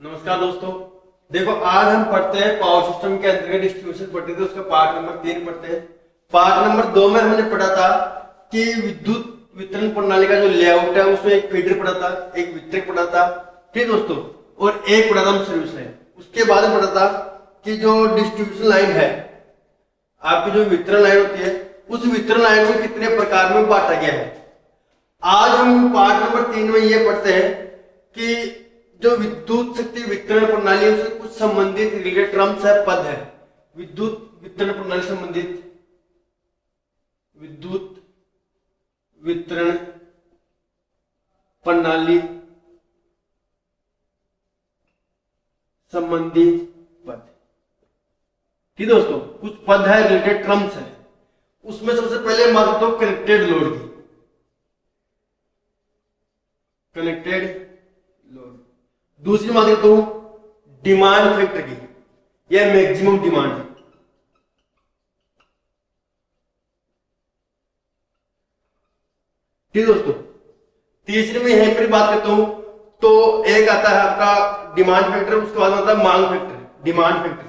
नमस्कार दोस्तों। देखो आज हम पढ़ते हैं पावर सिस्टम के अंतर्गत डिस्ट्रीब्यूशन पढ़ते थे, उसका पार्ट नंबर 3 पढ़ते हैं। पार्ट नंबर 2 में हमने पढ़ा था कि विद्युत वितरण प्रणाली का जो लेआउट है उसमें एक फीडर पढ़ा था, एक वितरक पढ़ा था, ठीक दोस्तों, और एक पढ़ा था सर्विस लाइन। उसके बाद में पढ़ा था कि जो डिस्ट्रीब्यूशन लाइन है, आपकी जो वितरण लाइन होती है, उस वितरण लाइन को कितने प्रकार में बांटा गया है। आज हम पार्ट नंबर 3 में ये पढ़ते हैं कि जो विद्युत शक्ति वितरण प्रणाली है उससे कुछ संबंधित रिलेटेड टर्म्स है, पद है। विद्युत वितरण प्रणाली संबंधित विद्युत वितरण प्रणाली संबंधी पद, ठीक दोस्तों, कुछ पद है, रिलेटेड टर्म्स है। उसमें सबसे पहले बात करता हूं कनेक्टेड लोड की। Connected load. दूसरी बात करता हूं डिमांड फैक्टर की या मैक्सिमम डिमांड। ठीक दोस्तों, तीसरी में यहीं पर बात करता हूं तो एक आता है आपका डिमांड फैक्टर, उसके बाद आता है मांग फैक्टर। डिमांड फैक्टर,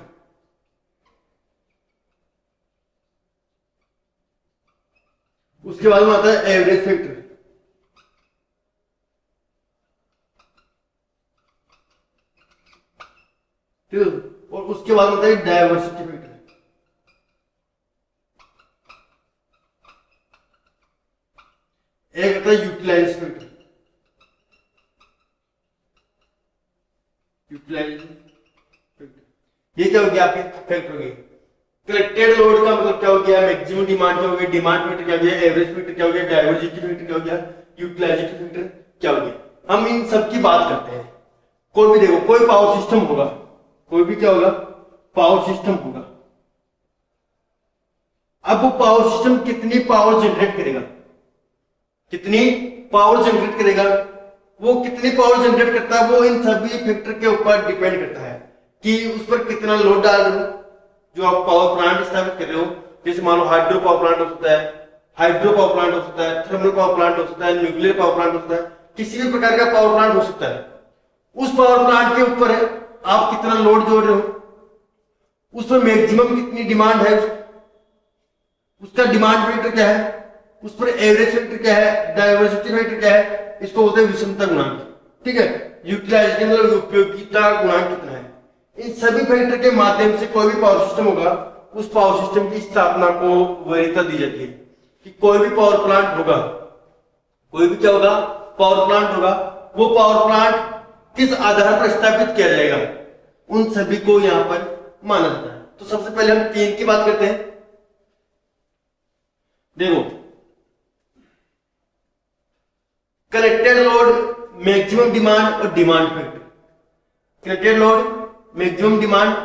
उसके बाद में आता है एवरेज फैक्टर, ठीक है, और उसके बाद होता है डायवर्सिटी फैक्टर। एक आता है यूटिलाइजेशन फैक्टर। यूटिलाइजेशन फैक्टर, ये क्या हो गया आपके फैक्टर हो गए। कनेक्टेड लोड का मतलब क्या हो गया, मैक्सिमम डिमांड क्या हो गया, डिमांड फैक्टर क्या हो गया, एवरेज फैक्टर क्या हो गया, डायवर्सिटी फैक्टर क्या हो गया, यूटिलाइजेशन फैक्टर क्या हो गया। हम इन सब की बात करते हैं। कोई भी देखो, कोई पावर सिस्टम होगा, कोई भी क्या होगा, पावर सिस्टम होगा। अब वो पावर सिस्टम कितनी पावर जनरेट करेगा, कितनी पावर जनरेट करेगा, वो कितनी पावर जनरेट करता है, वो इन सभी फैक्टर के ऊपर डिपेंड करता है कि उस पर कितना लोड डाल रहे हो। जो आप पावर प्लांट स्थापित कर रहे हो, जैसे मान लो हाइड्रो पावर प्लांट हो सकता है, हाइड्रो पावर प्लांट हो सकता है, थर्मल पावर प्लांट हो सकता है, न्यूक्लियर पावर प्लांट हो सकता है, किसी भी प्रकार का पावर प्लांट हो सकता है। उस पावर प्लांट के ऊपर है आप कितना लोड जोड़ रहे हो, उस पर मैक्सिमम कितनी डिमांड है, उसका डिमांड फैक्टर क्या है, उस पर एवरेज फैक्टर क्या है, डायवर्सिटी फैक्टर क्या है, इसको बोलते हैं विषमता गुणांक। ठीक है, यूटिलाइजेशन मतलब उपयोगिता गुणांक कितना है। इन सभी फैक्टर के माध्यम से कोई भी पावर सिस्टम होगा, उस पावर सिस्टम की स्थापना को वरीयता दी जाती है कि कोई भी पावर प्लांट होगा, कोई भी क्या होगा, पावर प्लांट होगा, वो पावर प्लांट किस आधार पर स्थापित किया जाएगा, उन सभी को यहां पर माना जाता है। तो सबसे पहले हम 3 की बात करते हैं। देखो, कनेक्टेड लोड, मैक्सिमम डिमांड और demand factor. Connected load, maximum demand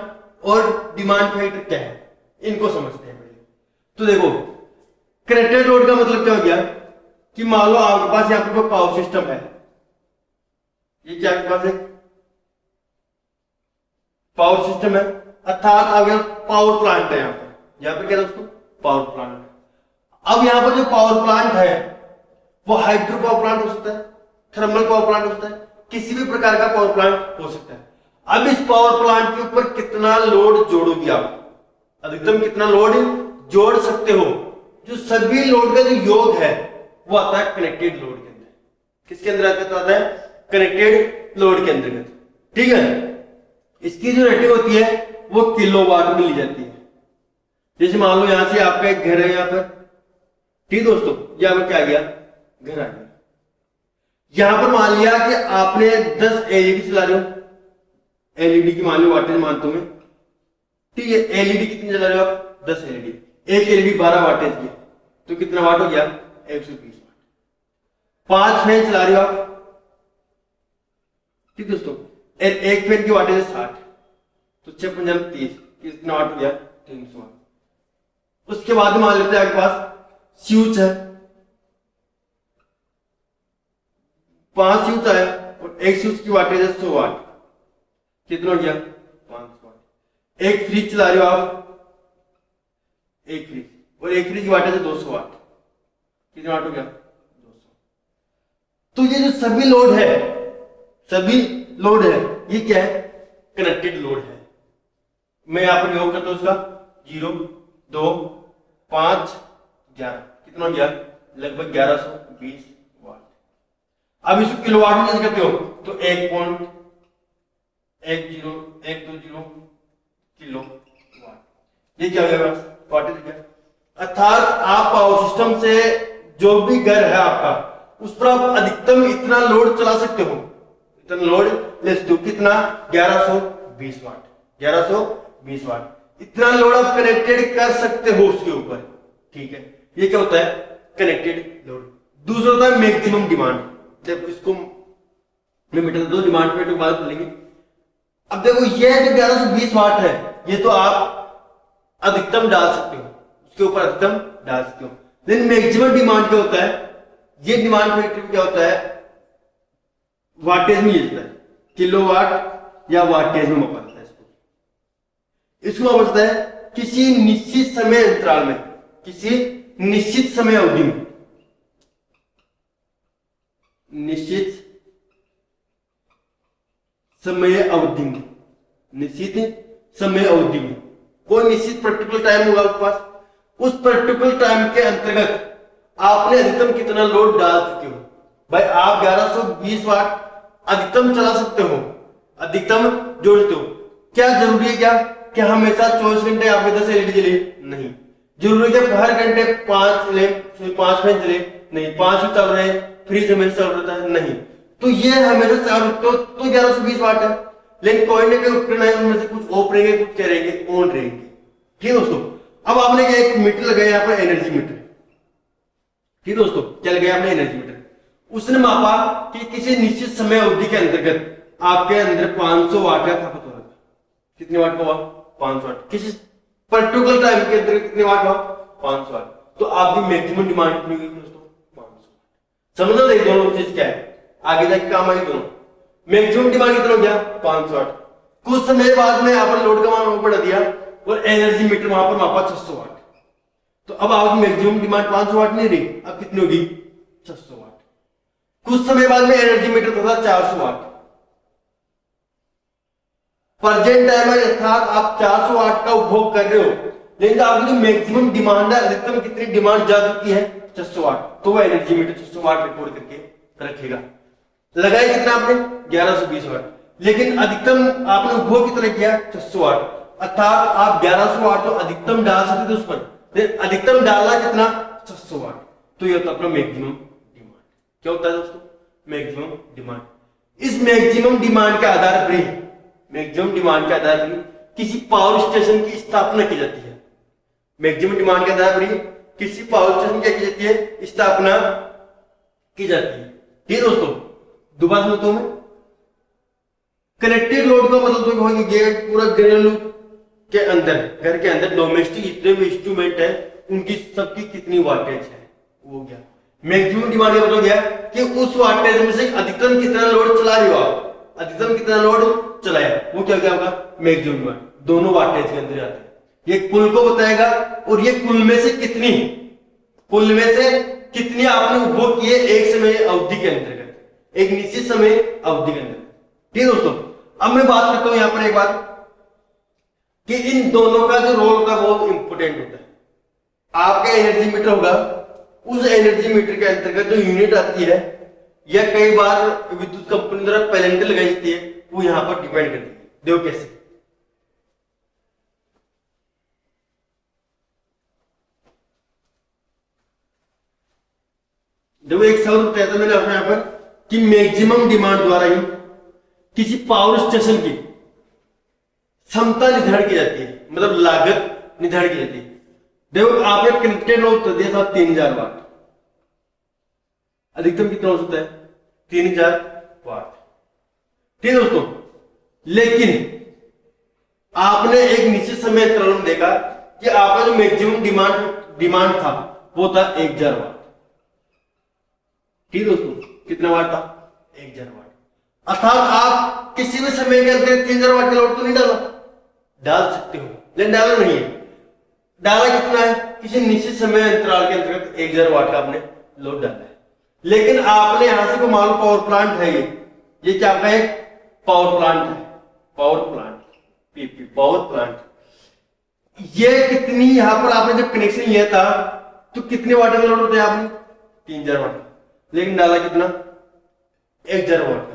और डिमांड फैक्टर क्या है, इनको समझते हैं पहले। तो देखो, कनेक्टेड लोड का मतलब क्या हो गया कि मान लो आपके पास यहां पर पावर सिस्टम है, ये क्या आपके पास है, पावर सिस्टम है, अर्थात अगर पावर प्लांट है यहां पर क्या दोस्तों, पावर प्लांट। अब यहां पर जो पावर प्लांट है वो हाइड्रो पावर प्लांट हो सकता है, थर्मल पावर प्लांट हो सकता है, किसी भी प्रकार का पावर प्लांट हो सकता है। अब इस पावर प्लांट के ऊपर कितना लोड जोड़ोगे आप, अधिकतम कितना लोड जोड़ सकते हो, जो सभी लोड का जो योग है वो आता है कनेक्टेड लोड के अंदर। किसके अंदर आता है, कनेक्टेड लोड के अंतर्गत। ठीक है, इसकी जो रेटिंग होती है वो किलोवाट में ली जाती है। जैसे मान लो यहां से आपका एक घर है यहां पर, ठीक दोस्तों, यहां पर क्या आ गया, घर आ गया। यहां पर मान लिया कि आपने 10 एलईडी चला रहे हो, एलईडी की मान लो वाटेज मानता हूं मैं, ठीक है, एलईडी कितनी चला रहे हो आप, 10 एलईडी, एक एलईडी 12 वाटेज की, तो कितना वाट हो गया, 120 वाट। 5 फैन चला रहे हो आप, ठीक दोस्तों, एक फैन की वाटेज है 60, तो 6 पंजा 30, कितना वाट हो गया, 300 वाट। उसके बाद मान लेते हैं आपके पास स्विच है, 5 स्विच आया और एक स्विच की वाटेज है 100 वाट, कितना हो गया, 500 वाट। एक फ्रिज चला रहे हो आप, एक फ्रिज, और एक फ्रिज की वाटेज है 200 वाट, कितना वाट हो गया, 200। तो ये जो सभी लोड है ये क्या है, कनेक्टेड लोड है। मैं यहां पर योग करता हूं उसका 0 2 5 11, कितना हो गया, लगभग 1120 वाट। अब इसको किलोवाट में करते हो तो 1.10120 किलो वाट, ये क्या हो गया वाट है। अर्थात आप पावर सिस्टम से जो भी घर है आपका उस पर आप अधिकतम इतना लोड चला सकते हो, इतना लोड ले सकते हो, कितना 1120 वाट, 1120 वाट इतना लोड आप कनेक्टेड कर सकते हो उसके ऊपर, ठीक है। ये क्या होता है, कनेक्टेड लोड। दूसरा होता है मैक्सिमम डिमांड। देखो इसको मैं मिटा दो, डिमांड पे तो बात करेंगे। अब देखो ये जो 1120 वाट है ये तो आप अधिकतम डाल सकते हो, उसके ऊपर अधिकतम डाल सकते हो। लेकिन मैक्सिमम डिमांड क्या होता है, ये डिमांड फैक्टर क्या होता है, वाटेज में मिलता है, किलोवाट या वाटेज में मापा जाता है इसको मापा जाता है किसी निश्चित समय अंतराल में, किसी निश्चित समय अवधि में, निश्चित समय अवधि में, निश्चित समय अवधि में कोई निश्चित पर्टिकुलर टाइम होगा आपके पास, उस पर्टिकुलर टाइम के अंतर्गत आपने अधिकतम कितना लोड डाल चुके हो। भाई आप 1120 वाट अधिकतम चला सकते हो, अधिकतम जोड़ सकते हो। क्या जरूरी है क्या कि हमेशा 24 घंटे आपके 10 एलईडी जले, नहीं। जरूरी है हर घंटे 5 फैन चले, नहीं। 5 ही चल रहे, फ्रीज हमेशा चल रहा है, नहीं। तो ये हमेशा चालू तो 1120 वाट है। लेकिन कोई ना कोई उपकरण है उनमें से कुछ ऑफ रहेंगे, कुछ क्या रहेंगे, ऑन रहेंगे, ठीक है दोस्तों। अब आपने एक मीटर लगाया यहाँ पर, एनर्जी मीटर, ठीक है दोस्तों, क्या लगाया आपने, एनर्जी मीटर। उसने मापा कि किसी निश्चित समय अवधि के अंतर्गत आपके अंदर 500 वाट का खपत हो रहा है। कितने वाट का हुआ, 500 वाट। किसी पर्टिकुलर टाइम के अंदर कितने वाट हुआ, 500 वाट। तो आपकी मैक्सिमम डिमांड कितनी होगी दोस्तों, 500 वाट। समझना नहीं दोनों चीज क्या है, आगे जाके काम आएगी दोनों। मैक्सिमम डिमांड कितना हो गया, 500 वाट। कुछ समय बाद में आपने लोड का मान बढ़ा दिया और एनर्जी मीटर वहां पर मापा 600 वाट। तो अब आपकी मैक्सिमम डिमांड 500 वाट नहीं रही, अब कितनी होगी, 600 वाट। कुछ समय बाद में एनर्जी मीटर था 400 वाट। प्रेजेंट टाइम में अर्थात आप 400 वाट का उपभोग कर रहे हो, लेकिन आपकी जो मैक्सिमम डिमांड है, अधिकतम कितनी डिमांड जा चुकी है, 600 वाट। तो वह एनर्जी मीटर 600 वाट रिकॉर्ड करके रखेगा। लगाया कितना आपने, 1120 वाट। लेकिन अधिकतम आपने उपभोग कितना किया, 600 वाट। अर्थात आप 1100 वाट तो अधिकतम डाल सकते थे उस पर, अधिकतम डालना कितना, 600 वाट। तो ये होता है अपना मैक्सिमम डिमांड। क्या होता है दोस्तों, मैक्सिमम डिमांड। इस मैक्सिमम डिमांड के आधार पर, मैक्सिमम डिमांड के आधार पर किसी पावर स्टेशन की स्थापना की जाती है। मैक्सिमम डिमांड के आधार पर किसी पावर स्टेशन की जाती है, स्थापना की जाती है, ठीक है दोस्तों। दोबारा सुनता हूं मैं, कनेक्टेड लोड का मतलब तो पूरा घरेलू के अंदर, घर के अंदर डोमेस्टिक जितने भी इंस्ट्रूमेंट है उनकी सबकी कितनी वाटेज है, वो गया। मैक्सिमम डिमांड का मतलब गया कि उस वाटेज में से अधिकतम कितना लोड चला रहे हो आप, अधिकतम कितना लोड चलाया, वो क्या क्या होगा, मैक्सिमम डिमांड। दोनों वाटेज के अंदर आते हैं। ये कुल को बताएगा और ये कुल में से कितनी, कुल में से कितनी आपने उपभोग किए एक समय अवधि के अंतर्गत, एक निश्चित समय अवधि के अंदर, ठीक है दोस्तों। अब मैं बात करता हूं यहां पर एक बात कि इन दोनों का जो रोल होता है बहुत इंपॉर्टेंट होता है। आपका एनर्जी मीटर होगा, उस एनर्जी मीटर के अंतर्गत जो यूनिट आती है या कई बार विद्युत कंपनी द्वारा पेनल्टी लगाई जाती है, वो यहां पर डिपेंड करती है। देखो कैसे, देखो एक शब्द बताया था मैंने आपको यहां पर कि मैक्सिमम डिमांड द्वारा ही किसी पावर स्टेशन की क्षमता निर्धारित की जाती है, मतलब लागत निर्धारित की जाती है। देखो आपने कनेक्टेड लोड तो दिया था 3000 वाट, अधिकतम कितना हो सकता है, 3000 वाट, ठीक है दोस्तों। लेकिन आपने एक निश्चित समय अंतराल में देखा कि आपका जो मैक्सिमम डिमांड था वो था 1000 वाट, ठीक है दोस्तों। कितना वाट था, 1000 वाट। अर्थात आप किसी भी समय के अंदर 3000 वाट का लोड तो नहीं डाला, डाल सकते हो, लेकिन डाला नहीं है। डाला कितना है, किसी निश्चित समय अंतराल के अंतर्गत 1000 वाट का आपने लोड डाला है। लेकिन आपने यहां से को मालूम पावर प्लांट है, ये क्या आपका एक पावर प्लांट है, power plant, PP power plant. ये कितनी, यहां पर आपने जब कनेक्शन लिया था तो कितने वाट का लोड होता है आपने 3000 वाट, लेकिन डाला कितना 1000 वाट का।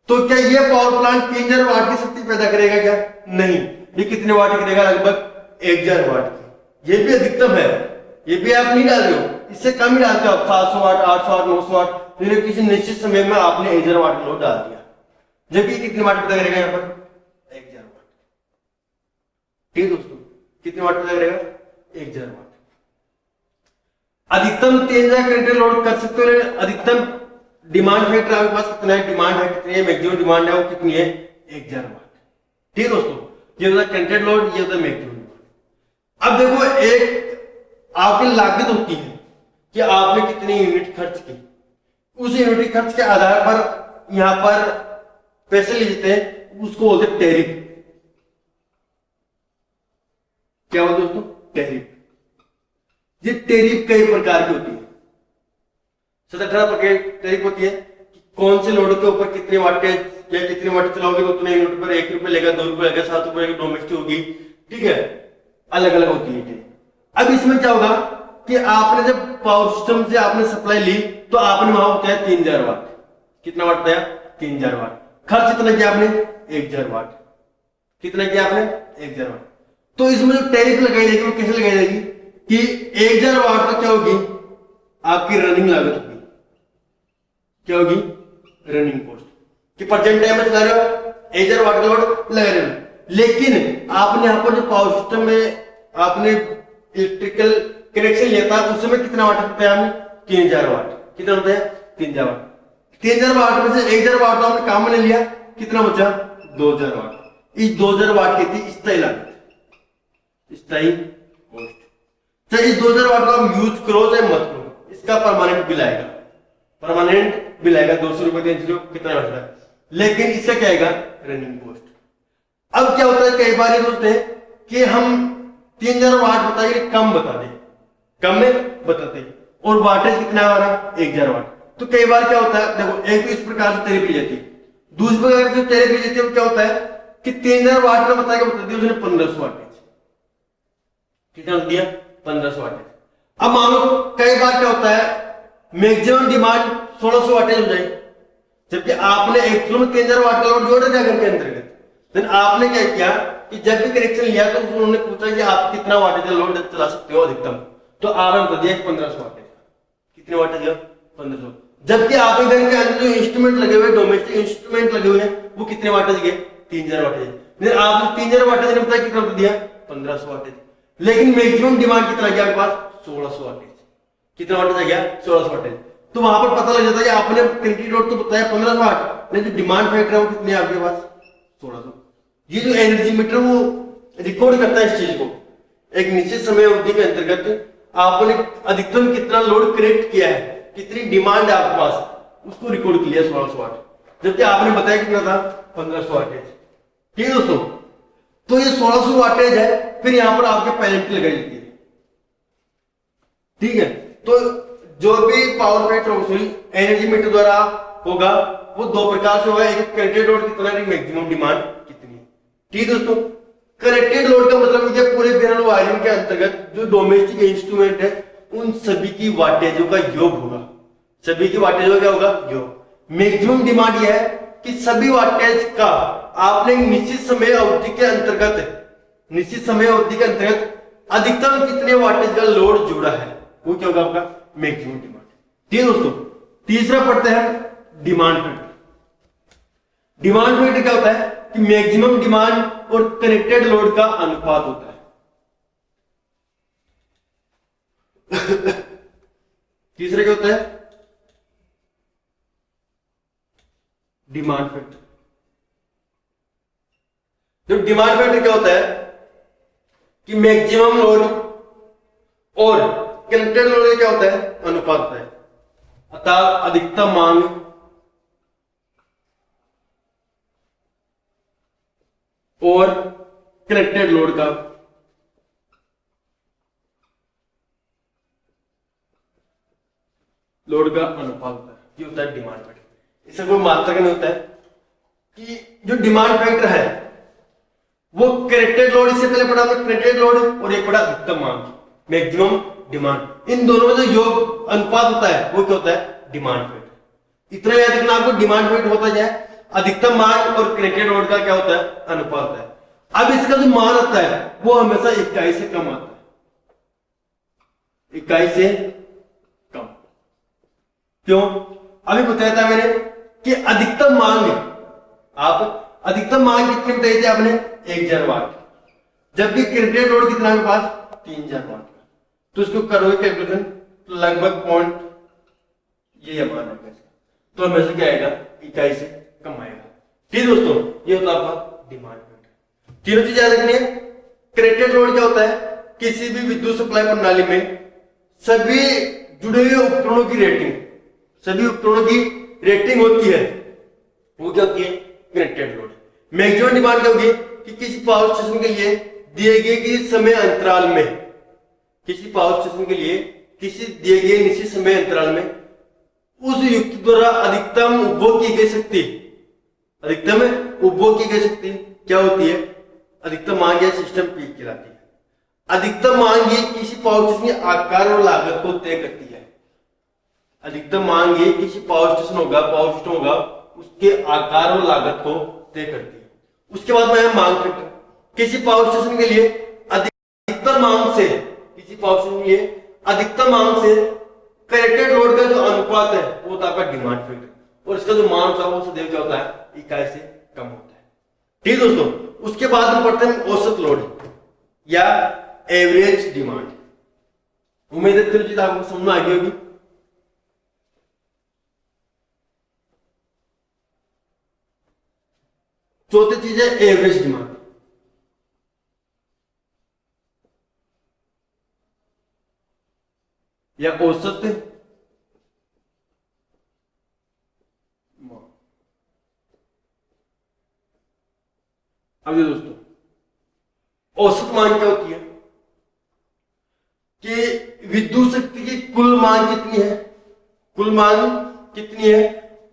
तो क्या ये पावर प्लांट 3000 वाट की शक्ति पैदा करेगा क्या? नहीं, ये कितने वाट की करेगा? लगभग 1000 वाट की। ये भी अधिकतम है, ये भी आप नहीं डाल रहे हो, इससे कम ही डालते हो आप, 700 वाट, 800 वाट, 900 वाट, फिर किसी निश्चित समय में आपने 1000 वाट का लोड डाल दिया, जबकि कितने वाट पैदा करेगा यहाँ पर 1000 वाट। ठीक दोस्तों, कितने वाट पैदा करेगा 1000 वाट। अधिकतम 3000 कनेक्टेड लोड कर सकते हो, अधिकतम डिमांड फैक्टर आपके पास कितना है, डिमांड है कितनी है, मैक्सिमम डिमांड है वो कितनी है 1000 वाट। ठीक दोस्तों, ये होता है कनेक्टेड लोड, ये होता है मैक्सिमम डिमांड। अब देखो, एक आपकी लागत होती है कि आपने कितनी यूनिट खर्च की, उस यूनिट खर्च के आधार पर यहां पर पैसे ले लेते हैं, उसको बोलते हैं टैरिफ। क्या बोलते हैं दोस्तों? टैरिफ। ये टैरिफ कई प्रकार की होती है, 17-18 प्रकार की टैरिफ होती है कि कौन से लोड के ऊपर कितने वाटेज या कितने वाट चलाओगे तो उतने यूनिट पर 1 रुपए लेगा, 2 रुपए लेगा, 7 रुपए लेगा, डोमेस्टिक होगी। ठीक है, अलग अलग होती है। अब इसमें क्या होगा कि आपने जब पावर सिस्टम से आपने सप्लाई ली तो आपने वहां बताया 3000 वाट, कितना वाट बताया 3000 वाट, खर्च कितना किया आपने 1000 वाट, कितना किया आपने 1000 वाट। तो इसमें जो टैरिफ लगाई जाएगी वो कैसे लगाई जाएगी कि 1000 वाट तक क्या होगी आपकी रनिंग लागत होगी, क्या होगी रनिंग कॉस्ट, कि प्रेजेंट टाइम में चला रहे हो 1000 वाट का लोड लगा रहे हो, लेकिन आपने यहां पर जो पावर सिस्टम में आपने इलेक्ट्रिकल कनेक्शन लिया था उस समय कितना वाट बताया हमने 3000 वाट, कितना होता है 3000 वाट। 3000 वाट में से 1000 वाट तो हमने काम में ले लिया, कितना बचा 2000 वाट। इस 2000 वाट की थी स्थायी लागत, स्थायी कॉस्ट। चाहे इस 2000 वाट को हम यूज करो चाहे मत करो, इसका परमानेंट बिल आएगा, परमानेंट बिल आएगा 200 रुपए 300 रुपए कितना बचता है, लेकिन इससे क्या आएगा रनिंग कॉस्ट। अब क्या होता है, कई बार ये सोचते हैं कि हम 3000 वाट बताइए कम बता दें, कम में बताते और वाटेज कितना है हमारा 1000 वाट। तो कई बार क्या होता है, देखो एक तो इस प्रकार से टैरिफ ली जाती है, दूसरी प्रकार से टैरिफ ली जाती है, क्या होता है कि 3000 वाट का बता दिया उसने 1500 वाटेज, कितना दिया 1500 वाटेज। अब मान लो कई बार क्या होता है मैक्सिमम डिमांड 1600 वाटेज हो जाए, जबकि आपने एक्चुअल में 3000 वाट का लोड जोड़ दिया घर के अंतर्गत। देन आपने क्या किया कि जब भी कनेक्शन लिया तो उन्होंने पूछा कि आप कितना वाटेज लोड चला सकते हो अधिकतम, तो आपने बता दिया 1500 वाटेज, कितने वाटेज 1500, जबकि आपके घर के अंदर जो इंस्ट्रूमेंट लगे हुए डोमेस्टिक इंस्ट्रूमेंट लगे हुए हैं वो कितने वाटेज गए 3000 वाटेज। फिर आपने 3000 वाटेज ने बताया कितना दिया 1500 वाटेज, लेकिन मैक्सिमम डिमांड कितना गया आपके पास 1600 वाटेज, कितना वाटेज आ गया 1600 वाटेज। तो वहां पर पता लग जाता है कि आपने कंक्रीट लोड तो बताया 1500 वाट, लेकिन जो डिमांड फैक्टर है वो कितने आपके पास 1600। ये जो एनर्जी मीटर वो रिकॉर्ड करता है इस चीज को, एक निश्चित समय अवधि के अंतर्गत आपने अधिकतम कितना लोड कनेक्ट किया है, कितनी डिमांड है आपके पास, उसको रिकॉर्ड किया 1600 वाट, जबकि आपने बताया कितना था 1500 वाटेज। ठीक है दोस्तों, तो ये 1600 वाटेज है, फिर यहां पर आपके पेनल्टी लगाई जाती है। ठीक है, तो जो भी power factor sorry energy meter द्वारा होगा वो दो प्रकार से होगा, एक कनेक्टेड लोड कितना है, मैक्सिमम डिमांड कितनी। ठीक है दोस्तों, कनेक्टेड लोड का मतलब ये पूरे जनरल वायरिंग के अंतर्गत जो डोमेस्टिक इंस्ट्रूमेंट है उन सभी की वाटेजों का योग होगा, सभी की वाटेजों का होगा योग। मैक्सिमम डिमांड यह है कि सभी वाटेज का आपने निश्चित समय अवधि के अंतर्गत, निश्चित समय अवधि के अंतर्गत अधिकतम कितने वाटेज का लोड जुड़ा है वो क्या होगा आपका मैक्सिमम डिमांड। ठीक है दोस्तों, तीसरा पढ़ते हैं डिमांड फैक्टर। डिमांड फैक्टर क्या होता है कि मैक्सिमम डिमांड और कनेक्टेड लोड का अनुपात होता है। तीसरा क्या होता है डिमांड फैक्टर। तो डिमांड फैक्टर क्या होता है कि मैक्सिमम लोड और कनेक्टेड लोड क्या होता है अनुपात होता है, अर्थात अधिकतम मांग और कनेक्टेड लोड का अनुपात होता है, ये होता है डिमांड फैक्टर। इससे कोई मात्रा नहीं होता है कि जो डिमांड फैक्टर है वो कनेक्टेड लोड, इससे पहले पढ़ा हमने कनेक्टेड लोड, और एक पढ़ा अधिकतम मांग, मैक्सिमम डिमांड। इन दोनों में जो योग अनुपात होता है वो क्या होता है? Demand factor. इतना याद रखना आपको, डिमांड फैक्टर होता जाए, अधिकतम मांग और कनेक्टेड लोड का क्या होता है? अनुपात होता है। अब इसका जो मान आता है वो हमेशा इकाई से कम आता है, इकाई से कम। क्यों? अभी बताया था मैंने कि अधिकतम मांग, आप अधिकतम मांग कितनी बताई थी आपने? 1000 वाट, जबकि कनेक्टेड लोड कितना है पास? 3000 वाट का। तो इसको करोगे कैलकुलेशन तो लगभग पॉइंट ये मान है, तो हमेशा क्या आएगा? इकाई से कम आएगा। ठीक दोस्तों, ये होता है आपका डिमांड फैक्टर। तीनों चीज याद रखनी है। कनेक्टेड लोड क्या होता है? किसी भी विद्युत सप्लाई प्रणाली में सभी जुड़े हुए उपकरणों की रेटिंग, सभी उपकरणों की रेटिंग होती है, वो क्या होती है? Connected load. मैक्सिमम डिमांड क्या होगी? कि किसी पावर स्टेशन के लिए दिए गए किसी समय अंतराल में, किसी पावर स्टेशन के लिए किसी दिए गए निश्चित समय अंतराल में उस युक्ति द्वारा अधिकतम उपभोग की गई शक्ति, अधिकतम उपभोग की गई शक्ति क्या होती है? अधिकतम मांग या सिस्टम पीक कहलाती है। अधिकतम मांग ही किसी पावर स्टेशन के आकार और लागत को तय करती है। अधिकतम मांग ही किसी पावर स्टेशन होगा, पावर सिस्टम होगा, उसके आकार और लागत को तय करती है। उसके बाद में है मांग फैक्टर। किसी पावर स्टेशन के लिए अधिकतम मांग से, किसी पावर स्टेशन के लिए अधिकतम मांग से कनेक्टेड लोड का जो अनुपात है वो होता है आपका डिमांड फैक्टर, और इसका जो मान होता है वो सदैव क्या होता है? इकाई से कम होता है। ठीक दोस्तों, उसके बाद हम पढ़ते हैं औसत लोड या एवरेज डिमांड। उम्मीद है तीनों चीज आपको समझ में आ गई होगी। चौथी चीज है एवरेज डिमांड। या औसत अब दोस्तों, औसत मांग क्या होती है? कि विद्युत शक्ति की कुल मांग कितनी है, कुल मांग कितनी है,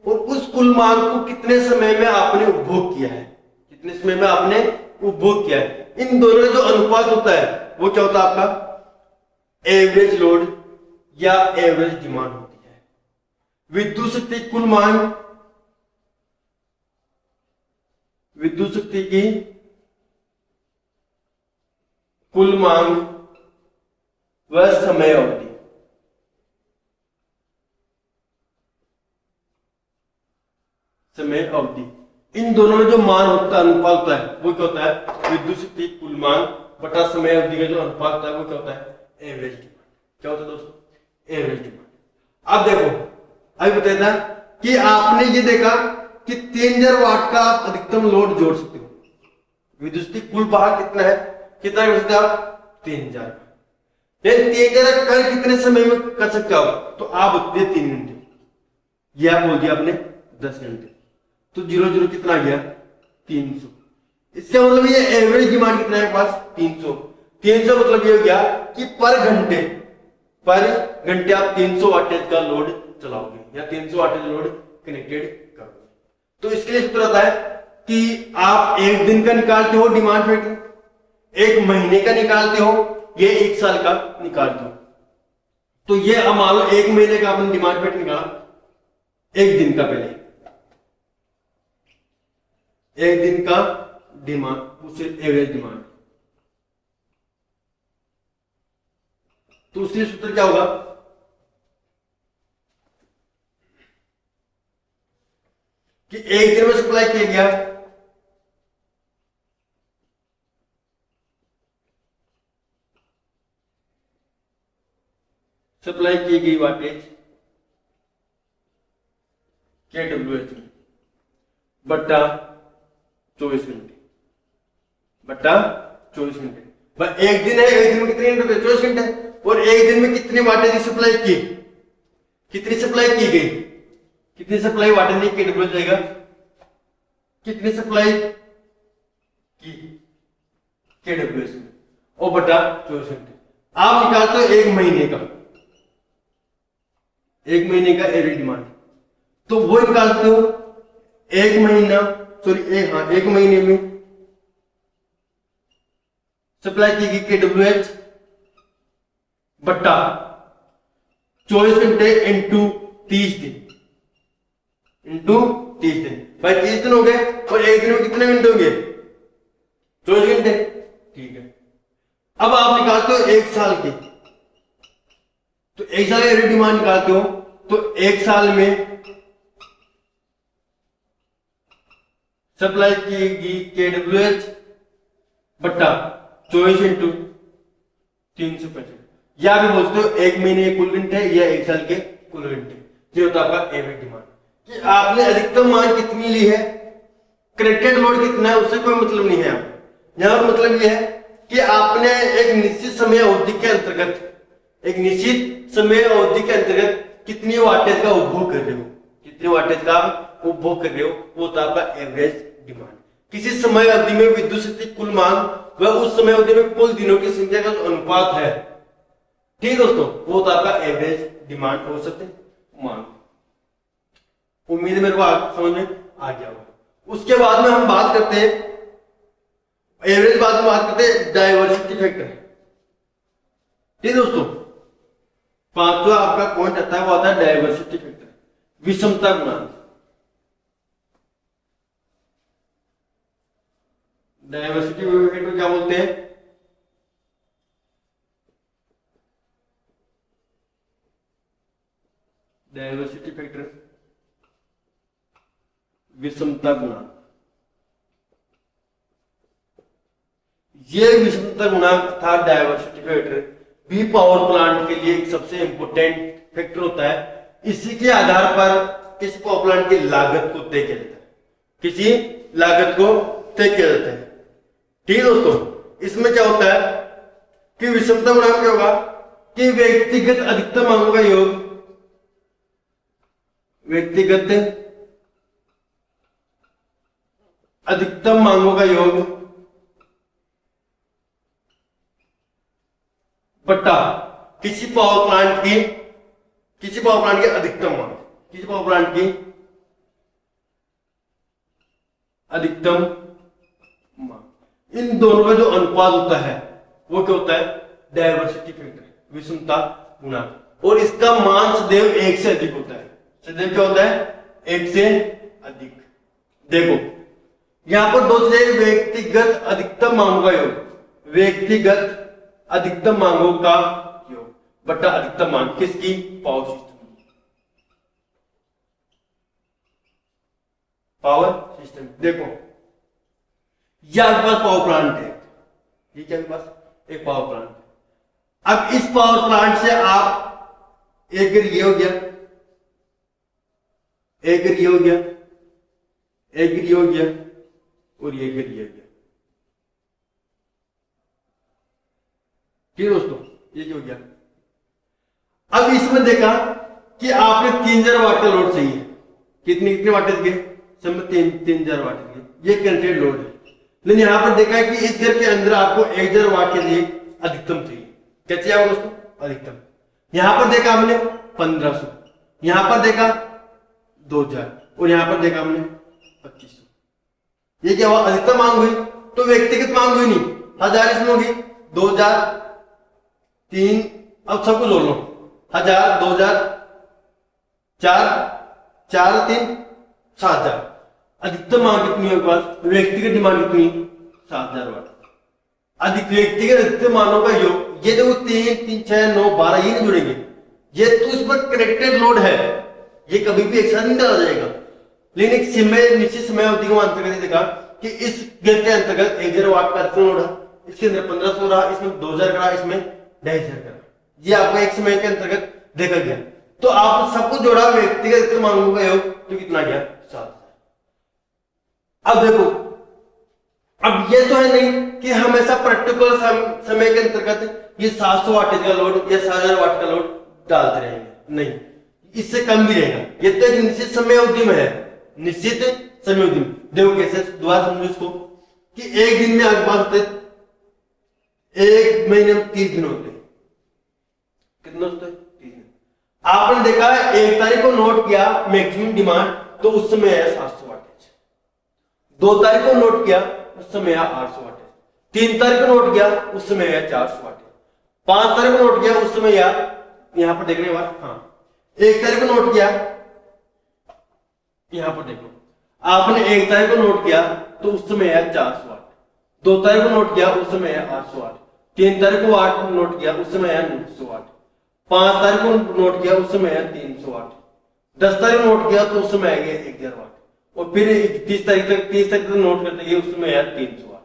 और उस कुल मांग को कितने समय में आपने उपभोग किया है, कितने समय में आपने उपभोग किया है। इन दोनों का जो अनुपात होता है वो क्या होता है? आपका एवरेज लोड या एवरेज डिमांड होती है। विद्युत शक्ति की कुल मांग, विद्युत शक्ति की कुल मांग व समय अवधि, समय अवधि, इन दोनों में जो मान होता है, अनुपात होता है वो क्या होता है? विद्युत शक्ति की कुल मांग बटा समय अवधि का जो अनुपात होता है वो क्या होता है? Average demand. क्या होता है दोस्तों? Average demand. अब देखो, अभी बताया था कि आपने ये देखा कि 3000 वाट का आप अधिकतम लोड जोड़ सकते हो। विद्युत की कुल भार कितना है? कितना कर सकते हो आप? 3000। 3000 कर कितने समय में कर सकते हो आप? तो आप होते हैं 3 घंटे, यह आप बोल दिया आपने 10 घंटे, तो 0 कितना आ गया? 300। इसका मतलब ये एवरेज डिमांड कितना है पास? 300। 300 मतलब ये हो गया कि पर घंटे आप 300 वाटेज का लोड चलाओगे या 300 वाटेज लोड कनेक्टेड करोगे। तो इसके लिए सूत्र आता है कि आप एक दिन का निकालते हो डिमांड फैक्टर, एक महीने का निकालते हो, ये 1 साल का निकालते हो। तो ये अब मान लो 1 महीने का आपने डिमांड फैक्टर निकाला, 1 दिन का, पहले 1 दिन का डिमांड, उसे एवरेज डिमांड। तो उसके सूत्र क्या होगा? कि 1 दिन में सप्लाई किया गया सप्लाई की गई वाटेज KWH बट्टा 24 घंटे, बट्टा 24 घंटे। भाई 1 दिन है, 1 दिन में कितने घंटे? 24 घंटे। और 1 दिन में कितनी वाटेज सप्लाई की, कितनी सप्लाई की गई, कितनी सप्लाई वाटेज KWH जाएगा, कितनी सप्लाई की KWH में, और बटा 24 घंटे। आप निकालते हो 1 महीने का, 1 महीने का एवरेज डिमांड, तो वो निकालते हो 1 महीना सॉरी एक महीने में सप्लाई की गई KWH बट्टा 24 घंटे इंटू 30 दिन, भाई 30 दिन हो गए और एक दिन में कितने घंटे होंगे? 24 घंटे। ठीक है, अब आप निकालते हो एक साल के, तो एक साल की एवरेज डिमांड निकालते हो तो एक साल में सप्लाई की गई KWH बट्टा 24 इंटू 365, या भी बोलते हो एक महीने के कुल घंटे या एक साल के कुल घंटे। ये होता है आपका एवरेज डिमांड, कि आपने अधिकतम मांग कितनी ली है, कनेक्टेड लोड कितना है, उससे कोई मतलब नहीं है। आप यहां पर मतलब यह है कि आपने एक निश्चित समय अवधि के अंतर्गत कितनी वाटेज का उपभोग कर रहे हो, वो होता है आपका एवरेज डिमांड। किसी समय अवधि में विद्युत शक्ति कुल मांग वह उस समय अवधि में कुल दिनों की संख्या का अनुपात है। ठीक दोस्तों, वो होता है आपका एवरेज डिमांड हो सकते मांग। उम्मीद है मेरे को समझ में आ गया होगा। उसके बाद में हम बात करते हैं एवरेज, बाद में बात करते हैं डाइवर्सिटी फैक्टर। ठीक दोस्तों, पांचवा आपका पॉइंट आता है वो आता है डाइवर्सिटी फैक्टर, विषमता गुणांक। डाइवर्सिटी फैक्टर क्या बोलते हैं? डाइवर्सिटी फैक्टर विषमता गुणांक। ये विषमता गुणांक था डाइवर्सिटी फैक्टर भी पावर प्लांट के लिए एक सबसे इंपॉर्टेंट फैक्टर होता है। इसी के आधार पर किसी पावर प्लांट की लागत को तय किया जाता है। ठीक है दोस्तों, इसमें क्या होता है कि विषमता गुणांक क्या होगा कि व्यक्तिगत अधिकतम मांगों का योग, बट्टा किसी पावर प्लांट की अधिकतम मांग, इन दोनों का जो अनुपात होता है वो क्या होता है? डाइवर्सिटी फैक्टर, विषमता गुणांक। और इसका मान सदैव 1 से अधिक होता है। सदैव क्या होता है? 1 से अधिक। देखो यहां पर दो चीजें, व्यक्तिगत अधिकतम मांगों का योग, बट्टा अधिकतम मांग किसकी? Power system. देखो यह आपके पास पावर प्लांट है, ये क्या आपके पास एक पावर प्लांट है। अब इस पावर प्लांट से आप एक घर ये हो गया, एक घर ये हो गया, एक घर ये हो गया और ये घर ये हो गया। ठीक है दोस्तों, ये क्या हो गया? अब इसमें देखा कि आपने 3000 वाट का लोड चाहिए। कितने वाटेज के? सब में 3000 वाटेज के, ये कंट्रोल लोड है। लेकिन यहां पर देखा है कि इस घर के अंदर आपको 1000 वाट के लिए अधिकतम चाहिए। क्या चाहिए आपको दोस्तों? अधिकतम। यहां पर देखा हमने 1500, यहां पर देखा 2000 और यहां पर देखा हमने 2500। ये क्या हुआ? अधिकतम मांग हुई। तो व्यक्तिगत मांग हुई नहीं, 1000 इसमें होगी, 2000 3, अब सबको जोड़ लो, 1000 2000 4 3 7000। अधिकतम मांग कितनी है पास? व्यक्तिगत डिमांड कितनी? 7000 वाट। व्यक्तिगत अधिकतम मांगों का योग, ये देखो 3 3 6 9 12 ये नहीं जुड़ेंगे, ये तो इस पर कनेक्टेड लोड है, ये कभी भी एक साथ नहीं डाला जाएगा। लेकिन एक समय, निश्चित समय अवधि को अंतर्गत देखा कि इस घर के अंतर्गत 1000 वाट का अधिकतम लोड है, इसके अंदर 1500 रहा, इसमें 2000 का, इसमें 2500 का। ये आपका एक समय के अंतर्गत देखा गया। तो आप सबको जोड़ा, व्यक्तिगत अधिकतम मांगों का योग तो कितना गया? 7। अब देखो, अब ये तो है नहीं कि हमेशा पर्टिकुलर समय के अंतर्गत ये 700 वाटेज का लोड या 7000 वाट का लोड डालते रहेंगे, नहीं, इससे कम भी रहेगा। ये तो एक निश्चित समय अवधि में है, निश्चित समय अवधि में। देखो कैसे, दोबारा समझो इसको कि एक दिन में आपके पास होते, एक महीने में 30 दिन होते। कितने होते? 30 दिन। आपने देखा है 1 तारीख को नोट किया मैक्सिमम डिमांड, तो उस समय है 700 वाटेज। 2 तारीख को नोट किया उस समय आया 800 वाट। 3 तारीख को नोट किया उस समय आया 400 वाट। 5 तारीख को नोट किया उस समय आया, यहां पर देखने बाद, हाँ 1 तारीख को नोट किया, यहां पर देखो आपने 1 तारीख को नोट किया तो उस समय आया 400 वाट। 2 तारीख को नोट किया उस समय आया 800 वाट। 3 तारीख को नोट किया उस समय आया 900 वाट। 5 तारीख को नोट किया उस समय आया 300 वाट। 10 तारीख को नोट किया तो उस समय आ गया 1000 वाट। और फिर 30 तारीख तक नोट करते गए उस समय आया 300 वाट।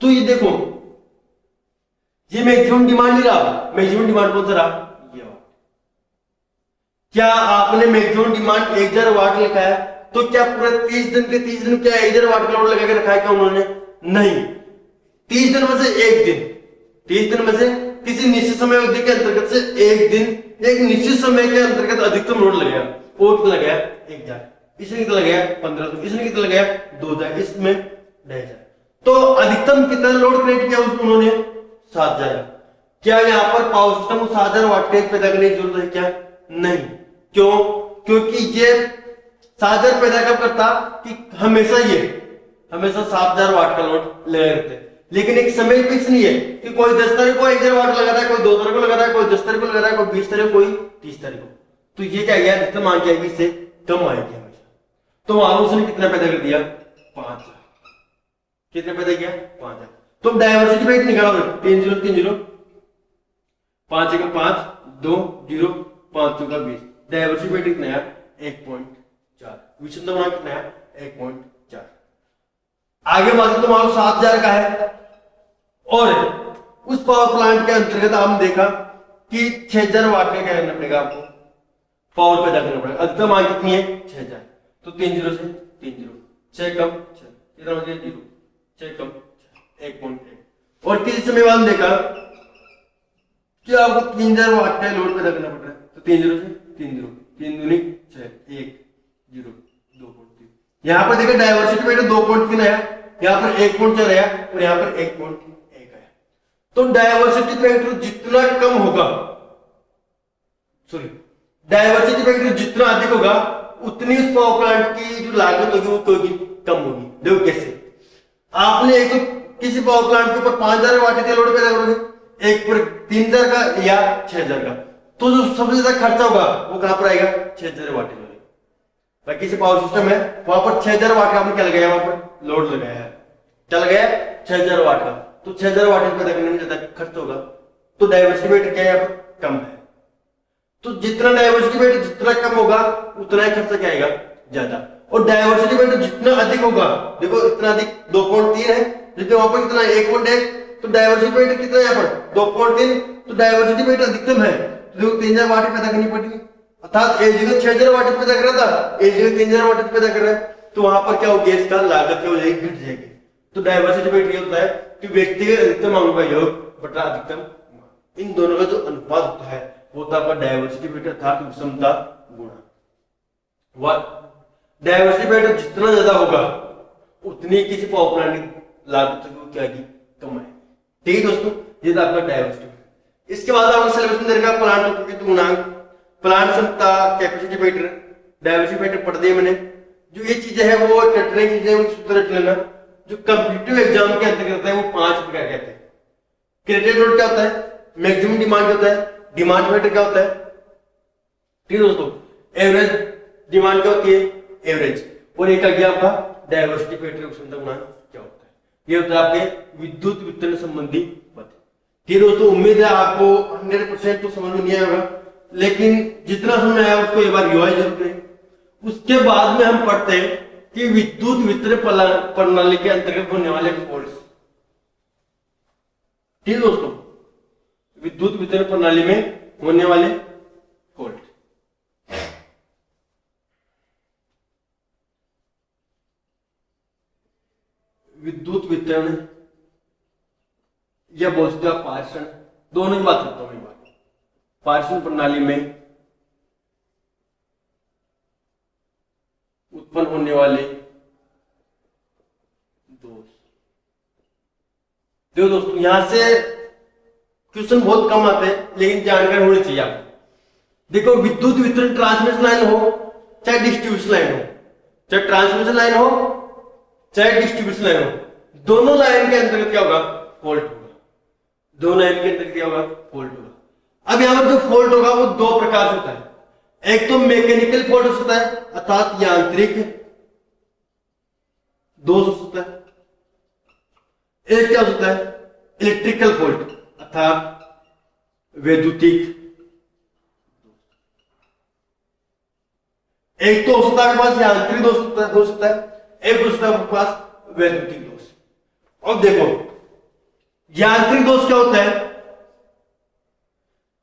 तो ये देखो ये मैक्सिमम डिमांड नहीं रहा। मैक्सिमम डिमांड कौन सा रहा? ये वाट। क्या आपने मैक्सिमम डिमांड 1000 वाट लिखा है तो क्या पूरे 30 दिन के 30 दिन क्या 1000 वाट का लोड लगा के रखा है क्या उन्होंने? नहीं। 30 दिन में से एक दिन, 30 दिन में से किसी निश्चित समय अवधि के अंतर्गत से एक दिन, एक निश्चित समय के अंतर्गत अधिकतम लोड लगाया। वो कितना लगाया? 1000। इसने कितना लगाया? 1500। इसने कितना लगाया? 2000। इसमें 2500। तो अधिकतम कितना लोड क्रिएट किया उन्होंने? 7000। क्या यहाँ पर पावर सिस्टम को 7000 वाट के पैदा करने की जरूरत है क्या? नहीं। क्यों? क्योंकि ये 7000 पैदा कब करता कि हमेशा 7000 वाट का लोड लगा करते। लेकिन एक समय फिक्स नहीं है कि कोई 10 तारीख को 1000 वाट लगा रहा है, कोई 2 तारीख को लगा रहा है, कोई 10 तारीख को लगा रहा है, कोई 20 तारीख को, कोई 30 तारीख को। तो ये क्या गया? अधिकतम मान क्या इससे कम आएगी हमेशा। तो वहां उसने कितना पैदा कर दिया? 5000। कितना पैदा किया? 5000। तो डायवर्सिटी रेट निकालो 3 0 3 0 5 1 5 2 0 5 चौका 20। डायवर्सिटी रेट कितना है? 1.4। विषमता गुणांक कितना है? 1.4। आगे बात तो मान लो 7000 का है और उस पावर प्लांट के अंतर्गत आपने देखा कि 6000 वाट का क्या करना पड़ेगा आपको? पावर पैदा करना पड़ेगा। अधिकतम मान कितनी है? 6000। तो 3 0 से 3 0 6 कम 6 कितना हो गया? 0 6 कम 1.1। और किसी समय बाद देखा कि आपको 3000 वाट का लोड पैदा करना पड़ रहा है। तो 3 0 से 3 0 3 दूनी 6 1 0 2.3। यहाँ पर देखा डायवर्सिटी रेट 2.3 आया, यहाँ पर 1.4 आया और यहाँ पर 1.1 आया। तो डायवर्सिटी फैक्टर जितना कम होगा, डायवर्सिटी फैक्टर जितना अधिक होगा उतनी उस पावर प्लांट की जो लागत होगी वो कम होगी। देखो कैसे? आपने एक तो किसी पावर प्लांट के ऊपर 5000 वाट का लोड पैदा करोगे, एक पर 3000 का या 6000 का, तो जो सबसे ज्यादा खर्चा होगा वो कहां पर आएगा? 6000 वाट का। बाकी से पावर सिस्टम है वहां पर 6000 वाट का आपने क्या लगाया? वहां पर लोड लगाया है। क्या लगाया? 6000 वाट का। तो 6000 वाट पैदा करने में ज्यादा खर्च होगा। तो डायवर्सिटी रेट क्या है? यहाँ पर कम है। तो जितना डायवर्सिटी रेट जितना कम होगा उतना ही खर्चा क्या आएगा? ज्यादा। और डायवर्सिटी रेट जितना अधिक होगा, देखो इतना अधिक 2.3 है, लेकिन वहां पर कितना 1.1, तो डायवर्सिटी रेट कितना है यहाँ पर? 2.3। तो डायवर्सिटी रेट अधिकतम है तो देखो 3000 वाट पैदा करनी पड़ेगी। अर्थात एक जगह 6000 वाट पैदा कर रहा था, एक जगह 3000 वाट पैदा कर रहा है, तो वहां पर क्या हो? गैस का लागत क्या हो जाएगी? घट जाएगी। तो डायवर्सिटी रेट ये होता है कि व्यक्तिगत अधिकतम मांग का योग बटा अधिकतम, इन दोनों का जो अनुपात होता है वो होता है डायवर्सिटी रेट अर्थात विषमता गुणा। डायवर्सिटी रेट जितना ज्यादा होगा उतनी किसी पावर प्लांट की लागत क्या की? कम है। ठीक है दोस्तों, ये था आपका डायवर्सिटी। इसके बाद आपको सिलेबस में देखा प्लांट उपयुक्त गुणांक, प्लांट क्षमता, कैपेसिटी फैक्टर, डायवर्सिटी फैक्टर पढ़ दिए मैंने। जो ये चीजें हैं वो रटने की चीजें सूत्र रट लेना। जो कॉम्पिटिटिव एग्जाम के अंतर्गत है वो 5 प्रकार के आते हैं। क्रिएटेड लोड क्या होता है? मैक्सिमम डिमांड क्या होता है? डिमांड फैक्टर क्या होता है? ठीक है दोस्तों, एवरेज डिमांड क्या होती है? एवरेज। और एक आ गया आपका डायवर्सिटी फैक्टर क्षमता गुणांक क्या होता है? ये होता है आपके विद्युत वितरण संबंधी पद। ठीक है दोस्तों, उम्मीद है आपको 100% तो समझ में नहीं आएगा, लेकिन जितना समझ आया उसको एक बार रिवाइज जरूर करें। उसके बाद में हम पढ़ते हैं कि विद्युत वितरण प्रणाली के अंतर्गत होने वाले फॉल्ट्स। ठीक है दोस्तों, विद्युत वितरण प्रणाली में होने वाले फॉल्ट। विद्युत वितरण या बोल सकते आप पारेषण, दोनों की बात करता हूं मैं। पारेषण प्रणाली में उत्पन्न होने वाले दोष। देखो दोस्तों, यहां से क्वेश्चन बहुत कम आते हैं लेकिन जानकारी होनी चाहिए आपको। देखो, विद्युत वितरण ट्रांसमिशन लाइन हो चाहे डिस्ट्रीब्यूशन लाइन हो, चाहे ट्रांसमिशन लाइन हो चाहे डिस्ट्रीब्यूशन लाइन हो, दोनों लाइन के अंतर्गत क्या होगा? फॉल्ट होगा। दोनों लाइन के अंतर्गत क्या होगा? फॉल्ट होगा। अब यहां पर जो फॉल्ट होगा वो दो प्रकार से होता है। एक तो मैकेनिकल फॉल्ट हो सकता है अर्थात यांत्रिक दोष हो सकता है, एक क्या हो सकता है? इलेक्ट्रिकल फॉल्ट अर्थात वैद्युतिक। एक तो हो सकता है आपके पास यांत्रिक दोष हो सकता है, एक हो सकता है आपके पास वैद्युतिक दोष। अब देखो यांत्रिक दोष क्या होता है?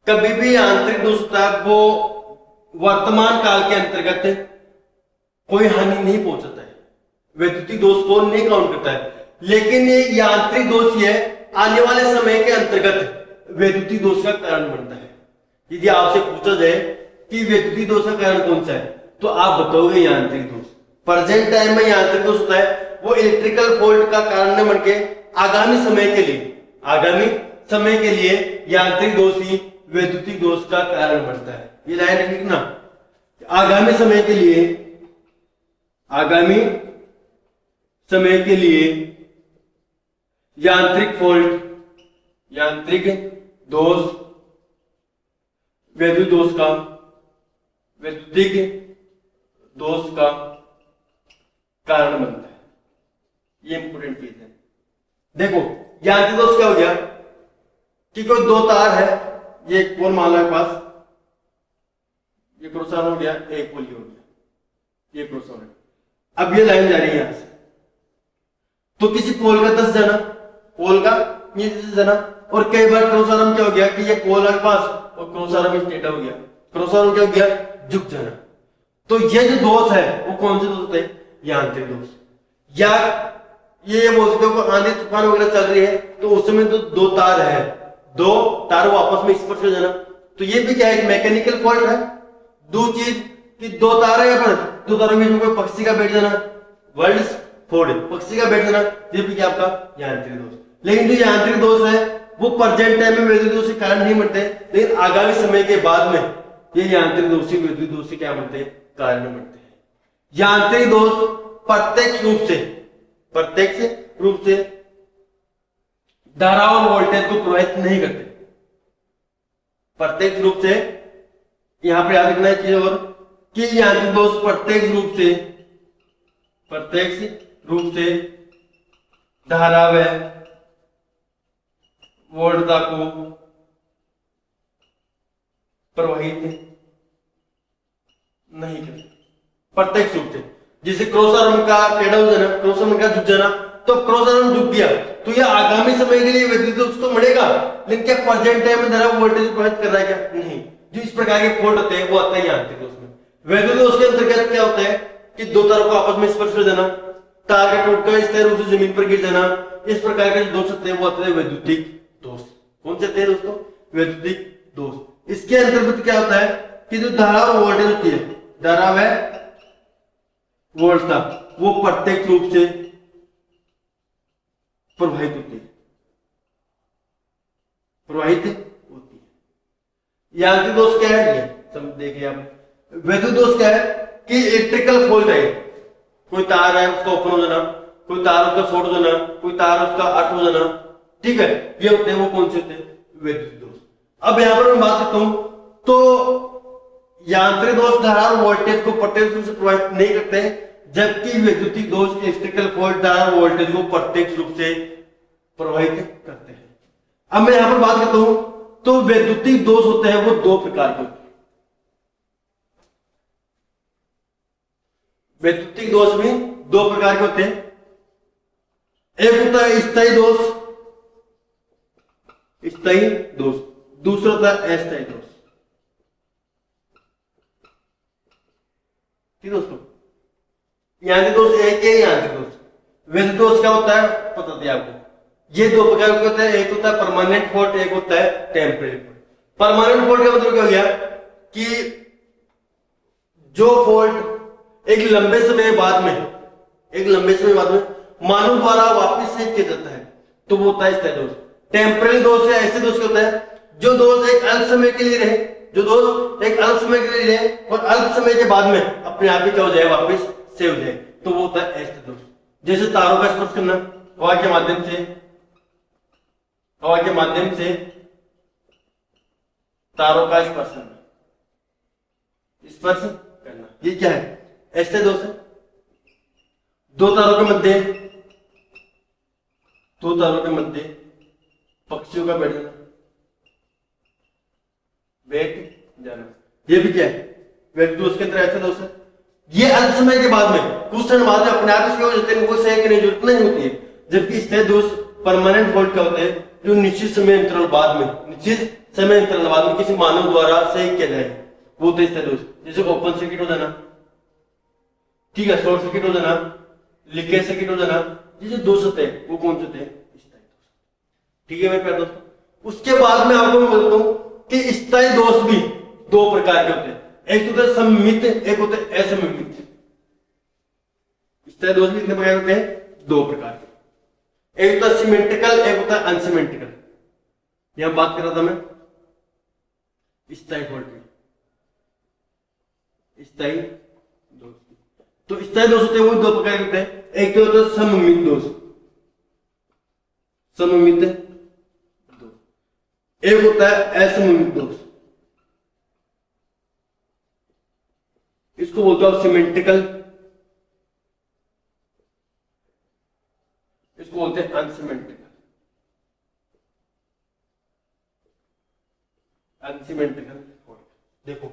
कभी भी यांत्रिक दोष होता है वो वर्तमान काल के अंतर्गत कोई हानि नहीं पहुंचाता है, वैद्युतिक दोष को नहीं काउंट करता है। लेकिन ये यांत्रिक दोष ही है आने वाले समय के अंतर्गत वैद्युतिक दोष का कारण बनता है। यदि आपसे पूछा जाए कि वैद्युतिक दोष का कारण कौन सा है तो आप बताओगे यांत्रिक दोष। प्रेजेंट टाइम में यांत्रिक दोष होता है वो इलेक्ट्रिकल फॉल्ट का कारण न बनके आगामी समय के लिए यांत्रिक दोष ही वैद्युतिक दोष का कारण बनता है। ये लाइन लिखना, आगामी समय के लिए यांत्रिक दोष वैद्युतिक दोष का कारण बनता है। ये इंपोर्टेंट चीज है। देखो यांत्रिक दोष क्या हो गया कि कोई दो तार है, ये एक पोल मान लो के पास, ये क्रॉस आर्म हो गया, एक पोल ये हो गया, ये क्रॉस आर्म। अब ये लाइन जा रही है यहां से, तो किसी पोल का 10 जाना, पोल का ये 10 जाना, और कई बार क्रॉस आर्म क्या हो गया कि ये पोल के पास और क्रॉस आर्म टेढ़ा हो गया, क्रॉस आर्म क्या हो गया? झुक जाना। तो ये जो दोष है वो कौन से दोष होते हैं? यांत्रिक दोष। या ये बोल सकते हो आंधी तूफान वगैरह चल रही है तो उस समय तो दो तार है, दो तार वो आपस में स्पर्श हो जाना, तो ये भी क्या है? मैकेनिकल फॉल्ट है। दूसरी चीज कि दो तार है, पर दो तारों के बीच में कोई पक्षी का बैठ जाना, वर्ल्ड्स फोर्ड, पक्षी का बैठ जाना, ये भी क्या आपका यांत्रिक दोष। लेकिन जो यांत्रिक दोष है वो प्रेजेंट टाइम में वैद्युतिक दोष के कारण नहीं बनते, लेकिन आगामी समय के बाद में ये यांत्रिक दोष से वैद्युतिक दोष से क्या बनते हैं? कारण बनते हैं। यांत्रिक दोष प्रत्यक्ष रूप से धारा और वोल्टेज को प्रभावित नहीं करते। प्रत्यक्ष रूप से, यहां पर याद रखना है चीज और कि यांत्रिक दोष प्रत्यक्ष रूप से धारा व वोल्टता को प्रभावित नहीं करते। प्रत्यक्ष रूप से, जैसे क्रॉस आर्म का टेढ़ा हो जाना, क्रॉस आर्म का झुक जाना, तो क्रॉस आर्म झुक गया तो ये आगामी समय के लिए वैद्युतिक दोष तो बढ़ेगा, लेकिन क्या प्रेजेंट टाइम में धारा वोल्टेज प्रभावित कर रहा है क्या? नहीं। जो इस प्रकार के फॉल्ट होते हैं वो आता है यांत्रिक दोष में। वैद्युतिक दोष के अंतर्गत क्या होता है कि दो तारों को आपस में स्पर्श हो जाना, तार का टूटकर स्थायी रूप से जमीन पर गिर जाना, इस प्रकार के दोष होते हैं वो आते हैं वैद्युतिक दोष। कौन से होते हैं दोस्तों? वैद्युतिक दोष। इसके अंतर्गत क्या होता है कि जो धारा और वोल्टेज होती है, धारा व वोल्टता, वो प्रत्यक्ष रूप से प्रभावित होती है। यांत्रिक दोष क्या है? ये सब देखिए आप। वैद्युतिक दोष क्या है कि इलेक्ट्रिकल फॉल्ट है, कोई तार है उसका ओपन हो जाना, कोई तार उसका शॉर्ट हो जाना, कोई तार उसका अर्थ हो जाना, ठीक है, ये होते हैं वो कौन से होते हैं? वैद्युतिक दोष। अब यहां पर मैं बात करता हूं तो यांत्रिक दोष धारा और वोल्टेज को प्रत्यक्ष रूप से प्रभावित नहीं करते, जबकि वैद्युतिक दोष इलेक्ट्रिकल फॉल्ट धारा और वोल्टेज को प्रत्यक्ष रूप से प्रभावित करते हैं। अब मैं यहां पर बात करता हूं तो वैद्युतिक दोष होते हैं वो दो प्रकार के होते हैं। वैद्युतिक दोष भी दो प्रकार के होते हैं। एक होता है स्थायी दोष, दूसरा होता है अस्थायी दोष। ठीक दोस्तों, यांत्रिक दोष एक है यांत्रिक दोष। वैद्युतिक दोष क्या होता है पता दिया आपको। ये दो प्रकार के होते हैं, एक होता है परमानेंट फॉल्ट, एक होता है टेम्परेरी फॉल्ट। परमानेंट फॉल्ट का मतलब क्या हो गया कि जो फॉल्ट एक लंबे समय बाद में मानव द्वारा वापस से किया जाता है तो वो होता है स्थायी दोष। टेम्परेरी दोष है ऐसे दोष होता है जो दोष एक अल्प समय के लिए रहे, और अल्प समय के बाद में अपने आप ही क्या हो जाए? वापस से हो जाए, तो वो होता है अस्थायी दोष। जैसे तारों का स्पर्श करना, हवा के माध्यम से, हवा के माध्यम से तारों का स्पर्श करना, स्पर्श करना, ये क्या है? ऐसे दोष है। दो तारों के मध्य, दो तारों के मध्य पक्षियों का बैठ जाना, बैठ जाना, ये भी क्या है? व्यक्ति दोष के अंदर ऐसे दोष है। ये अल्प समय के बाद में, कुछ समय बाद में अपने आप इसके हो जाते हैं, वो सही करने की जरूरत नहीं होती है। जबकि स्थायी दोष परमानेंट फॉल्ट क्या होते हैं? जो निश्चित समय अंतराल बाद में, निश्चित समय अंतराल बाद में किसी मानव द्वारा सही किया जाए, वो तो स्थायी दोष। जैसे ओपन सर्किट हो जाना, ठीक है, शॉर्ट सर्किट हो जाना, लीकेज सर्किट हो जाना, ये जो दोष होते हैं वो कौन से होते हैं? स्थायी दोष। ठीक है मेरे प्यारे दोस्तों, उसके बाद में आपको मैं बोलता हूं कि स्थायी दोष भी दो प्रकार के होते हैं। एक होता है सममित, एक होता है असममित। स्थायी दोष भी कितने प्रकार होते हैं? दो प्रकार के। एक होता है सिमेट्रिकल, एक होता है अनसिमेट्रिकल। यहां बात कर रहा था मैं स्थायी फॉल्ट की, स्थायी दोष। तो स्थायी दोष होते हैं वो दो प्रकार के होते हैं। एक तो होता है सममित दोष, सममित दोष। एक होता है असममित दोष, इसको बोलते हैं सिमेट्रिकल, इसको बोलते हैं अनसिमेट्रिकल, अनसिमेट्रिकल फॉल्ट। देखो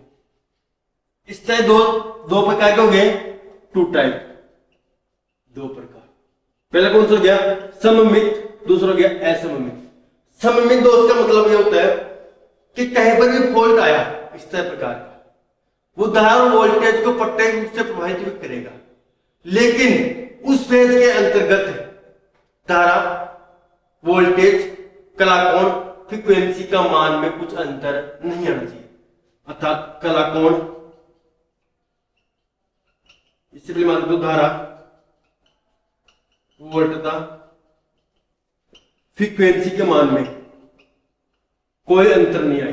स्थायी दोष दो प्रकार के हो गए, टू टाइप, दो प्रकार। पहला कौन सा हो गया? सममित, दूसरा हो गया असममित। सममित दोष का मतलब यह होता है कि कहीं पर भी फॉल्ट आया स्थायी प्रकार का, वो धारा और वोल्टेज को प्रत्येक रूप से प्रभावित करेगा, लेकिन उस फेज के अंतर्गत धारा, वोल्टेज, कलाकोण, फ्रीक्वेंसी का मान में कुछ अंतर नहीं आना चाहिए। अर्थात कलाकोण, इसलिए मान लो धारा, वोल्टता, फ्रीक्वेंसी के मान में कोई अंतर नहीं आए,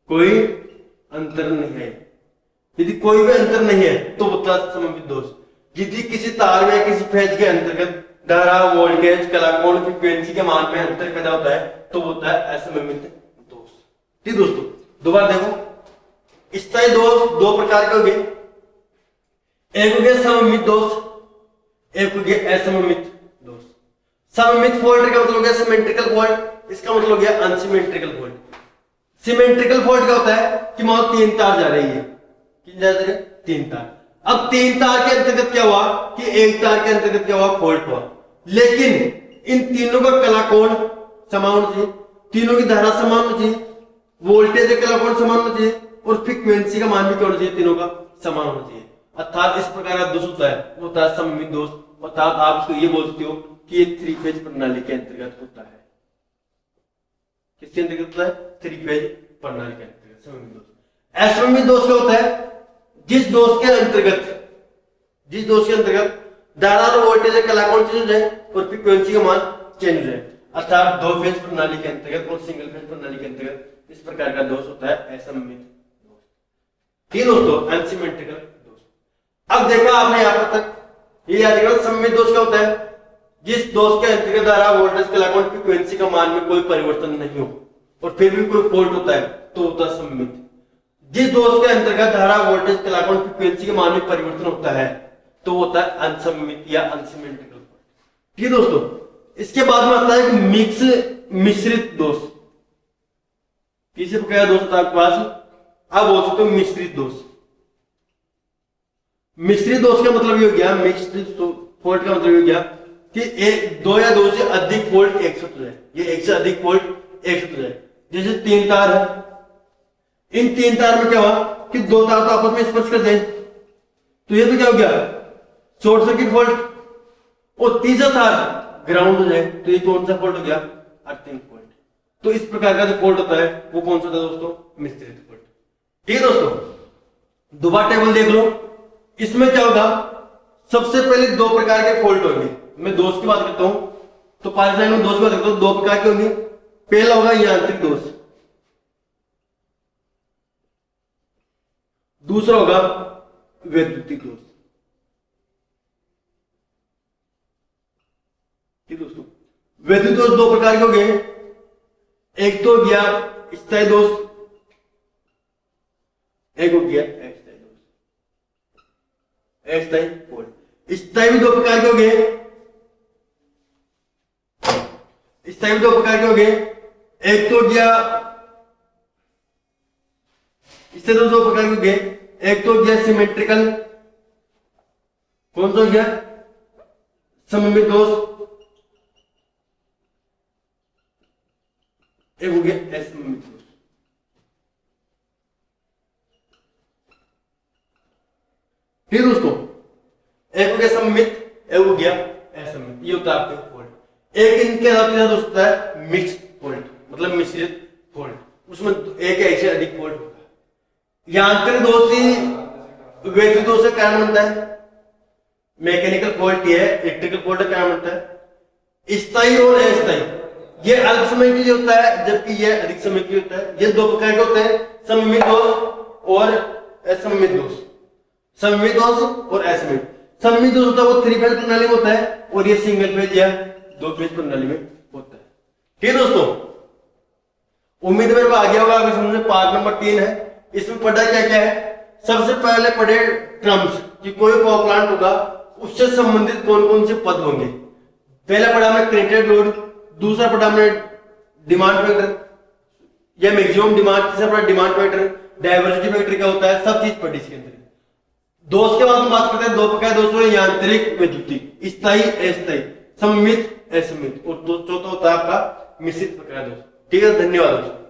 कोई अंतर नहीं है। यदि कोई भी अंतर नहीं है तो होता है सममित दोष। यदि किसी तार में किसी फेज के अंतर्गत धारा, वोल्टेज, कलाकोण, फ्रीक्वेंसी के मान में अंतर पैदा होता है तो होता है असममित दोष। ठीक दोस्तों, दोबारा देखो, स्थायी दोष दो प्रकार के हो गए। एक हो गया सममित दोष, एक हो गया असममित दोष। सममित फॉल्ट का मतलब हो गया सिमेट्रिकल फॉल्ट, इसका मतलब हो गया अनसिमेट्रिकल फॉल्ट। सिमेट्रिकल फॉल्ट क्या होता है कि मान लो तीन तार जा रही है, कितने जा रहे हैं? तीन तार। अब तीन तार के अंतर्गत क्या हुआ कि एक तार के अंतर्गत क्या हुआ? फॉल्ट हुआ। लेकिन इन तीनों का कलाकोण समान होना चाहिए, तीनों की धारा समान होनी चाहिए, वोल्टेज का कलाकोण समान होना चाहिए, और फ्रीक्वेंसी का मान भी क्या होना चाहिए? तीनों का समान होना चाहिए। अर्थात इस प्रकार का दोष होता है, वो होता है सममित दोष। अर्थात आप इसको ये बोल सकते हो कि ये थ्री फेज प्रणाली के अंतर्गत होता है। किसके अंतर्गत होता है? थ्री फेज प्रणाली के अंतर्गत सममित दोष। असममित दोष क्या होता है? जिस दोष के अंतर्गत धारा और वोल्टेज कलाकोण चेंज हो जाए और फ्रीक्वेंसी का मान चेंज हो जाए, अर्थात दो फेज प्रणाली के अंतर्गत और सिंगल फेज प्रणाली के अंतर्गत इस प्रकार का दोष होता है असममित दोष। ठीक दोस्तों, अनसिमेट्रिकल दोष। अब देखा आपने यहां पर तक, ये याद रखना सममित दोष क्या होता है? जिस दोष के अंतर्गत धारा, वोल्टेज, कलाकोण, फ्रीक्वेंसी का मान में कोई परिवर्तन नहीं हो और फिर भी कोई फॉल्ट होता है तो होता है सममित। जिस दोष के अंतर्गत धारा, वोल्टेज, कलाकोण, फ्रीक्वेंसी के मान में परिवर्तन होता है तो होता है अनसममित या अनसिमेट्रिकल। ठीक दोस्तों, इसके बाद में आता है मिक्स, मिश्रित दोष। किसी प्रकार दोष होता है आपके पास, आप बोल सकते हो मिश्रित दोष। मिश्रित दोष का मतलब ये हो गया, मिक्स्ड फॉल्ट का मतलब ये हो गया कि एक, दो या दो से अधिक फॉल्ट एक साथ हो जाए, ये एक से अधिक फॉल्ट एक साथ हो जाए। जैसे तीन तार है, इन तीन तार में क्या हुआ कि दो तार तो आपस में स्पर्श कर जाए, तो ये तो क्या हो गया? Short circuit fault. और तीसरा तार ग्राउंड हो जाए तो ये कौन सा फॉल्ट हो गया? Earthing fault. तो इस प्रकार का जो फॉल्ट होता है वो कौन सा होता है दोस्तों? मिश्रित फॉल्ट। ठीक है दोस्तों, दोबारा टेबल देख लो। इसमें क्या होगा? सबसे पहले दो प्रकार के फॉल्ट होंगे। मैं दोष की बात करता हूं तो पांच लाइन में दोष की बात करता हूं, दो प्रकार के होंगे। पहला होगा यांत्रिक दोष, दूसरा होगा वैद्युतिक दोष। ठीक दोस्तों, वैद्युत दोष दो प्रकार के हो गए, एक तो हो गया स्थायी दोष, एक हो गया अस्थायी दोष, अस्थायी फॉल्ट। स्थायी भी दो प्रकार के हो गए, स्थायी भी दो प्रकार के हो गए, एक तो हो गया इससे दो प्रकार के हो गए, एक तो हो गया सिमेट्रिकल, कौन सा हो गया, सममित दोष, एक हो गया असममित दोष। फिर दोस्तों एक हो गया सममित, एक हो गया असममित, ये होता है आपके फॉल्ट। एक इनके अलावा दोस्तों है मिक्स्ड फॉल्ट, मतलब मिश्रित फॉल्ट, उसमें एक एक से अधिक फॉल्ट होता है। यांत्रिक दोष ही वैद्युत दोष का कारण बनता है, मैकेनिकल फॉल्ट ये है, इलेक्ट्रिकल फॉल्ट का कारण बनता है। स्थायी और अस्थायी ये अल्प समय के लिए होता है, जबकि ये अधिक समय के लिए होता है। ये दो प्रकार के होते हैं, सममित दोष और असममित दोष। सममित दोष और असममित, सममित दोष होता है वो 3 फेज प्रणाली में होता है, और ये सिंगल फेज या 2 फेज प्रणाली में होता है। ठीक है दोस्तों, उम्मीद मेरे को आ गया होगा। अगर समझे पार्ट नंबर 3 है, इसमें पढ़ा क्या क्या है। सबसे पहले पढ़े टर्म्स कि कोई पावर प्लांट होगा उससे संबंधित कौन कौन से पद होंगे। पहला पढ़ा हमने क्रेडिटेड लोड, दूसरा पढ़ा हमने डिमांड फैक्टर या मैक्सिमम डिमांड, तीसरा पढ़ा डिमांड फैक्टर, डायवर्सिटी फैक्टर क्या होता है, सब चीज पढ़ी इसके अंदर। दोष के बाद हम बात करते हैं दो प्रकार दोष हुए, यांत्रिक वैद्युतिक, स्थायी अस्थायी, सममित असममित, और चौथा होता है आपका मिश्रित प्रकार दोष। ठीक है, धन्यवाद दोस्तों।